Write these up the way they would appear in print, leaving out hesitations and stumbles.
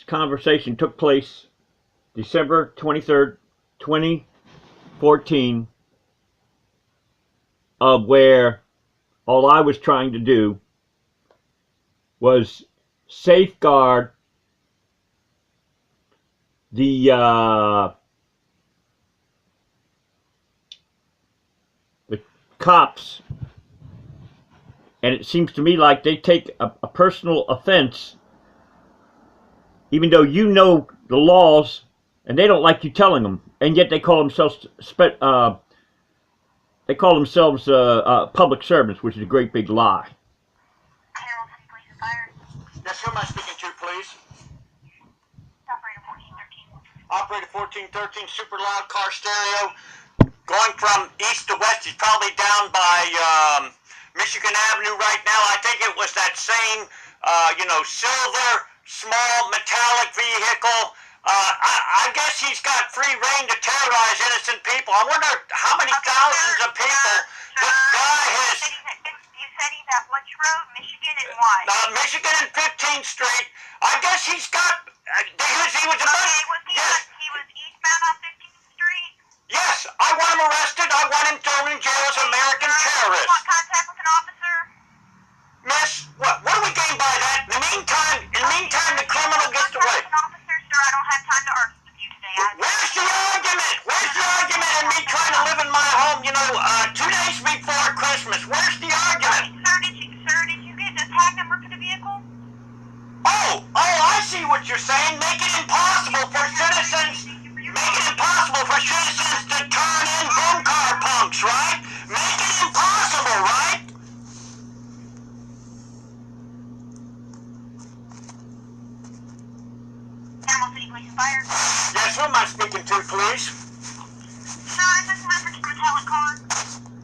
conversation took place December 23rd, 2014, of where all I was trying to do was safeguard the cops, and it seems to me like they take a personal offense, even though you know the laws, and they don't like you telling them, and yet they call themselves public servants, which is a great big lie. Yes, who am I speaking to, please? Operator 1413, super loud car stereo. Going from east to west, he's probably down by Michigan Avenue right now. I think it was that same, silver, small, metallic vehicle. I guess he's got free reign to terrorize innocent people. I wonder how many thousands of people this guy has... You said he's at which road? Michigan and what? Michigan and 15th Street. I guess he's got... he was eastbound on 15th Street? Yes, I want him arrested. I want him thrown in jail as an American terrorist. You want contact with an officer? Miss, what do we gain by that? In the meantime, the criminal gets away. An officer, sir, I don't have time to argue with you today. Where's the argument? Where's the argument in me trying to live in my home, 2 days before Christmas? Where's the argument? Sir, did you get the tag number for the vehicle? Oh, I see what you're saying. Make it impossible for citizens to turn in boom car punks, right? Make it impossible, right? Animal City Police and Fire. Yes, who am I speaking to, please? Sir, is this reference to metallic car?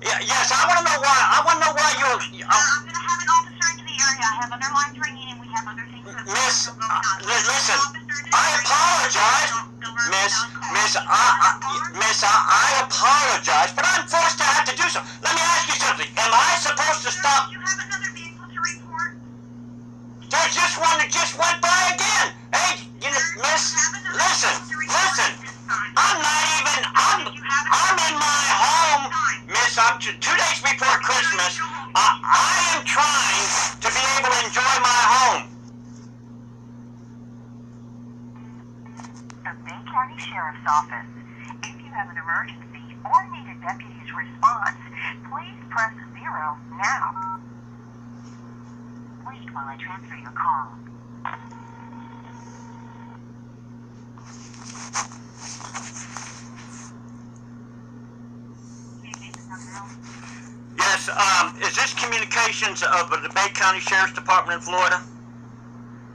Yes, I want to know why you're... I'm going to have an officer into the area. I have other lines ringing and we have other things that Miss, going on. listen, I apologize. Miss, I apologize, but I'm forced to have to do so. Let me ask you something. Am I supposed to stop? Do you have another vehicle to report? There's just one that just went by again. Hey, miss, listen. I'm in my home, miss. I'm 2 days before Christmas. I am trying to be able to enjoy my home. The Bay County Sheriff's Office. If you have an emergency or need a deputy's response, please press 0 now. Wait while I transfer your call. Yes, is this communications of the Bay County Sheriff's Department in Florida?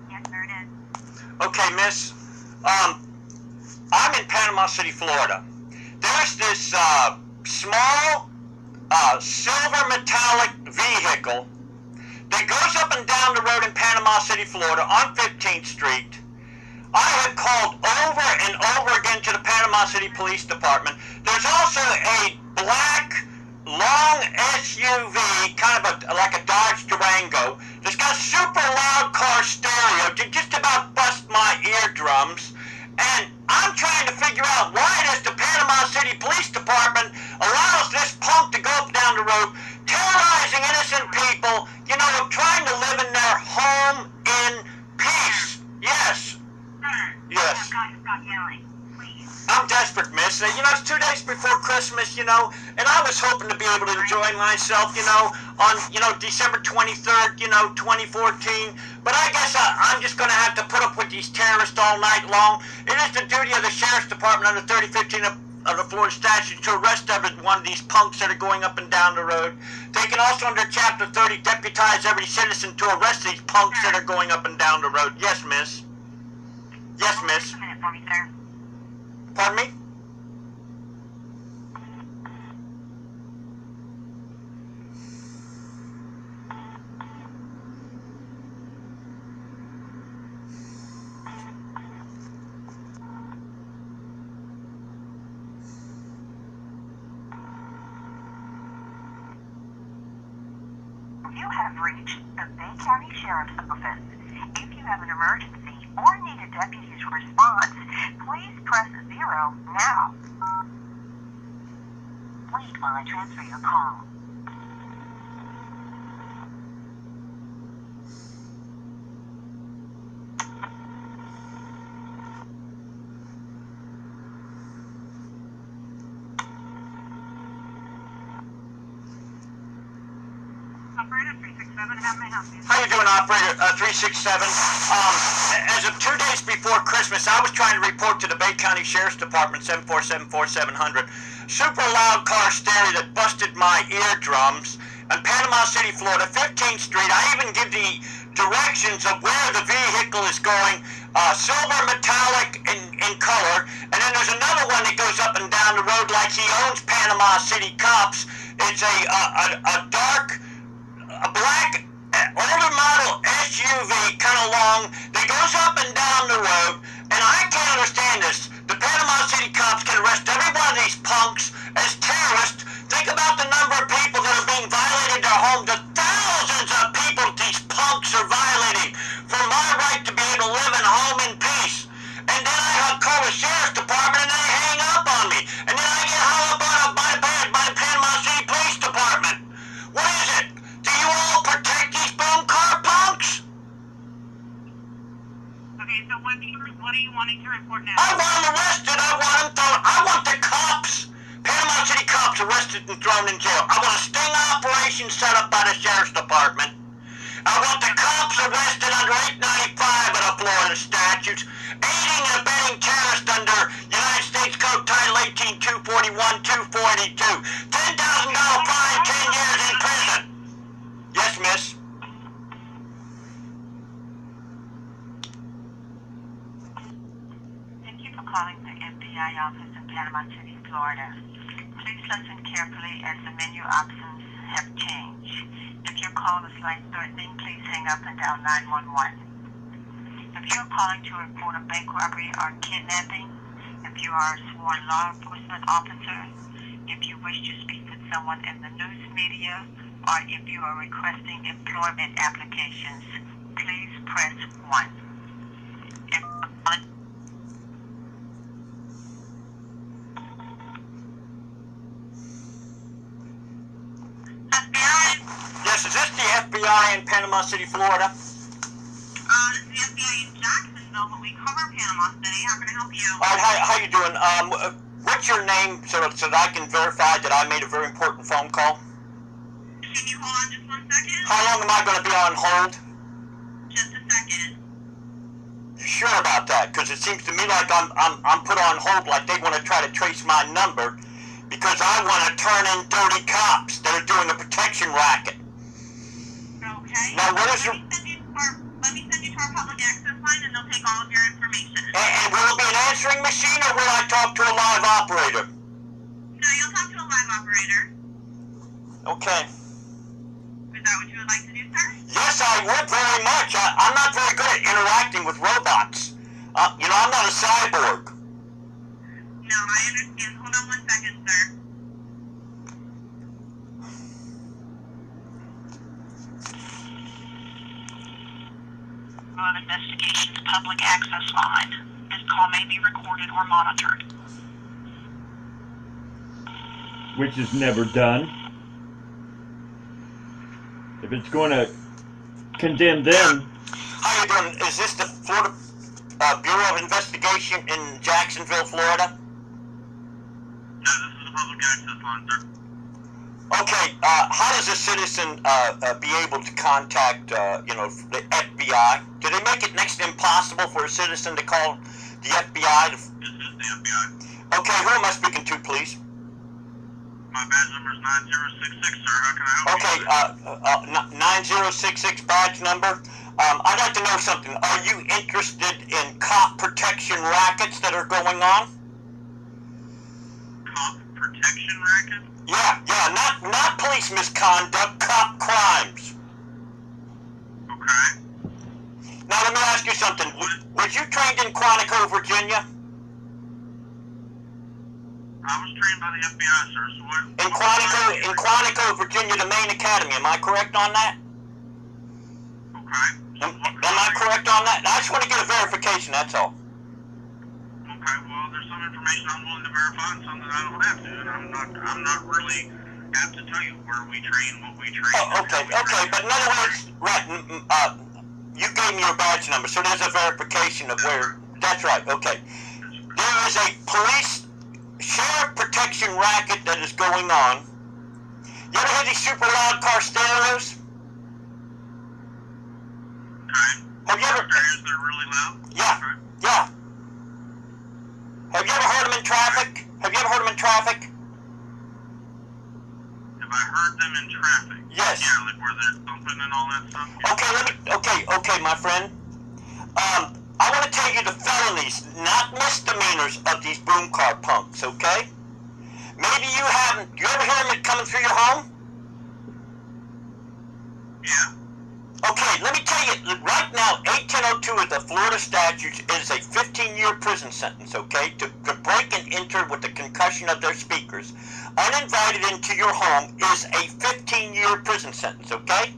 Yes, sir, it is. Okay, miss. I'm in Panama City, Florida. There's this small silver metallic vehicle that goes up and down the road in Panama City, Florida on 15th Street. I have called over and over again to the Panama City Police Department. There's also a black, long SUV, kind of like a Dodge Durango, that's got a super loud car stereo to just about bust my eardrums. And I'm trying to figure out why does the Panama City Police Department allows this punk to go up down the road, terrorizing innocent people, trying to live in their home in peace. Yes. Yes. I'm desperate, miss. It's 2 days before Christmas, and I was hoping to be able to enjoy myself, on, December 23rd, 2014. But I guess I'm just going to have to put up with these terrorists all night long. It is the duty of the Sheriff's Department under 3015 of the Florida statute to arrest every one of these punks that are going up and down the road. They can also, under Chapter 30, deputize every citizen to arrest these punks that are going up and down the road. Yes, miss. Yes, miss. Just a minute for me, sir. Pardon me? You have reached the Bay County Sheriff's Office. If you have an emergency or need a deputy's response, please press 0 now. Wait while I transfer your call. Operator 367, how may I help you? How you doing, Operator 367? As of 2 days before Christmas, I was trying to report to the Bay County Sheriff's Department 747-4700 super loud car stereo that busted my eardrums in Panama City, Florida, 15th Street. I even give the directions of where the vehicle is going, silver metallic in color, and then there's another one that goes up and down the road like he owns Panama City Cops. It's a dark, a black, older model SUV, kind of long, that goes up and down the road, and I can't understand this. The Panama City Cops can arrest every one of these punks as terrorists. Think about the number of people that are being violated their homes, the thousands of people these punks are violating for my right to be able to live in home in peace. And then I call the Sheriff's Department and they hang up on me. And then I get hung up on by the Panama City Police Department. What is it? Do you all protect these boom car punks? Okay, so what are you wanting to report now? I want them arrested. I want them thrown. I want the cops, Panama City cops, arrested and thrown in jail. I want a sting operation set up by the Sheriff's Department. I want the cops arrested under 895 of the Florida statutes, aiding and abetting terrorists under United States Code Title 18, 241, 242. $10,000 fine, 10 years in prison. Yes, miss. Thank you for calling the FBI office in Panama City, Florida. Please listen carefully as the menu options have changed. If your call is life-threatening, please hang up and dial 911. If you are calling to report a bank robbery or kidnapping, if you are a sworn law enforcement officer, if you wish to speak with someone in the news media, or if you are requesting employment applications, please press 1. If Yes, is this the FBI in Panama City, Florida? This is the FBI in Jacksonville, but we cover Panama City. How can I help you? All right, how you doing? What's your name so that I can verify that I made a very important phone call? Can you hold on just 1 second? How long am I going to be on hold? Just a second. You sure about that? Because it seems to me like I'm put on hold, like they want to try to trace my number because I want to turn in dirty cops that are doing a protection racket. Okay. Now, what is your... Let me send you to our public access line and they'll take all of your information. And will it be an answering machine or will I talk to a live operator? No, you'll talk to a live operator. Okay. Is that what you would like to do, sir? Yes, I would very much. I'm not very good at interacting with robots. I'm not a cyborg. No, I understand. Hold on 1 second, sir. Investigations public access line. This call may be recorded or monitored. Which is never done. If it's going to condemn them. How you doing? Is this the Florida Bureau of Investigation in Jacksonville, Florida? No, this is the public access line, sir. Okay, how does a citizen be able to contact, the FBI? Do they make it next to impossible for a citizen to call the FBI? This is the FBI. Okay, who am I speaking to, please? My badge number is 9066, sir. How can I help you? Okay, 9066 badge number. I'd like to know something. Are you interested in cop protection rackets that are going on? Cop protection racket? Yeah, not police misconduct, cop crimes. Okay. Now let me ask you something. Was you trained in Quantico, Virginia? I was trained by the FBI, sir. So what? In Quantico, Virginia, the main academy. Am I correct on that? Okay. Am I correct on that? I just want to get a verification, that's all. information I'm willing to verify and some that I don't have to. And I'm not really apt to tell you where we train, what we train. Oh, okay. But in other words, right, you gave me your badge number, so there's a verification of where. That's right. Okay. There is a police sheriff protection racket that is going on. You ever hear these super loud car stereos? Okay. Have you ever? Stereos that are really loud? Yeah. Okay. Yeah. Have you ever heard them in traffic? Have you ever heard them in traffic? Have I heard them in traffic? Yes. Yeah, like where they're thumping and all that stuff? Yeah. Okay, my friend. I want to tell you the felonies, not misdemeanors, of these boom car punks, okay? Maybe you haven't. You ever hear them coming through your home? Yeah. Okay, let me tell you, right now, 18102 of the Florida statute is a 15-year prison sentence, okay? To break and enter with the concussion of their speakers, uninvited into your home, is a 15-year prison sentence, okay?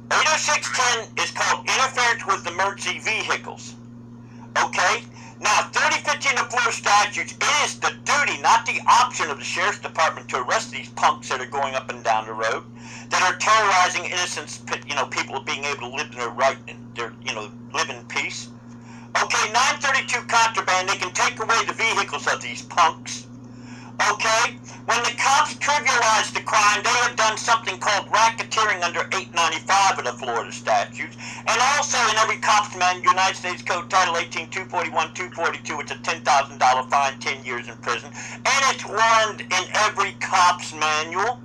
80610 is called interference with emergency vehicles, okay? Now, 3015 of Florida statutes, it is the duty, not the option of the Sheriff's Department to arrest these punks that are going up and down the road, that are terrorizing innocent, people being able to live in their right, live in peace. Okay, 932 contraband, they can take away the vehicles of these punks. Okay, when the cops trivialize the crime, they have done something called racketeering under 895 of the Florida statutes, and also in every cop's manual, United States Code Title 18, 241, 242, it's a $10,000 fine, 10 years in prison, and it's warned in every cop's manual.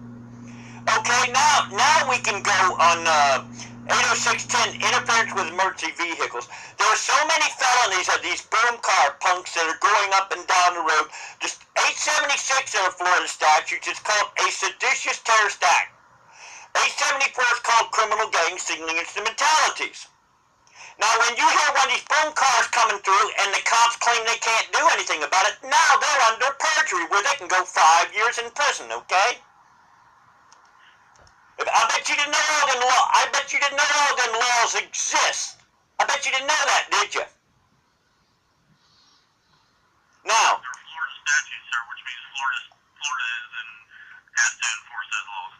Okay, now we can go on 80610, interference with emergency vehicles. There are so many felonies of these boom car punks that are going up and down the road. Just 876 of the Florida statutes is called a seditious terrorist act. 874 is called criminal gang signaling instrumentalities. Now, when you hear one of these boom cars coming through and the cops claim they can't do anything about it, now they're under perjury where they can go 5 years in prison, okay? I bet you didn't know all them laws exist. I bet you didn't know that, did you? Now, They're Florida statutes, sir, which means Florida is and has to enforce those laws.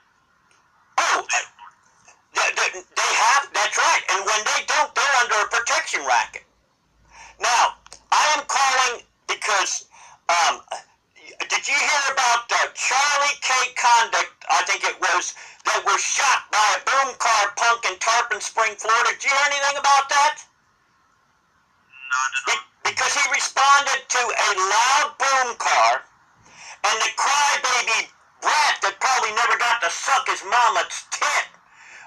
they have, that's right. And when they don't, they're under a protection racket. Now, I am calling because, did you hear about Charlie K. Conduct, I think it was, that was shot by a boom car punk in Tarpon Spring, Florida? Did you hear anything about that? No, I did not. Because he responded to a loud boom car, and the crybaby brat that probably never got to suck his mama's tit,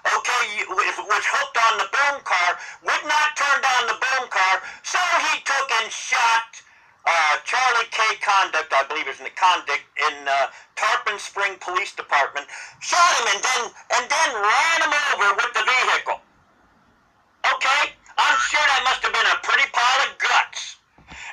okay, was hooked on the boom car, would not turn down the boom car, so he took and shot Charlie K. Conduct, I believe is in the Conduct, in Tarpon Spring Police Department, shot him and then ran him over with the vehicle. Okay? I'm sure that must have been a pretty pile of guts.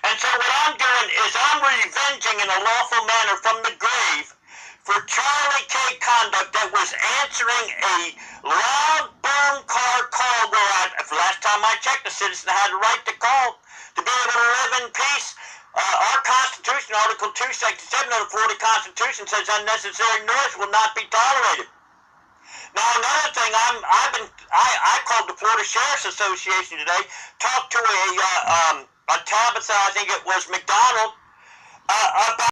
And so what I'm doing is I'm revenging in a lawful manner from the grave for Charlie K. Conduct that was answering a loud boom car call where last time I checked, the citizen had a right to call to be able to live in peace. Our Constitution, Article 2, Section 7 of the Florida Constitution says unnecessary noise will not be tolerated. Now, another thing, I called the Florida Sheriff's Association today, talked to a Tabitha, I think it was McDonald, about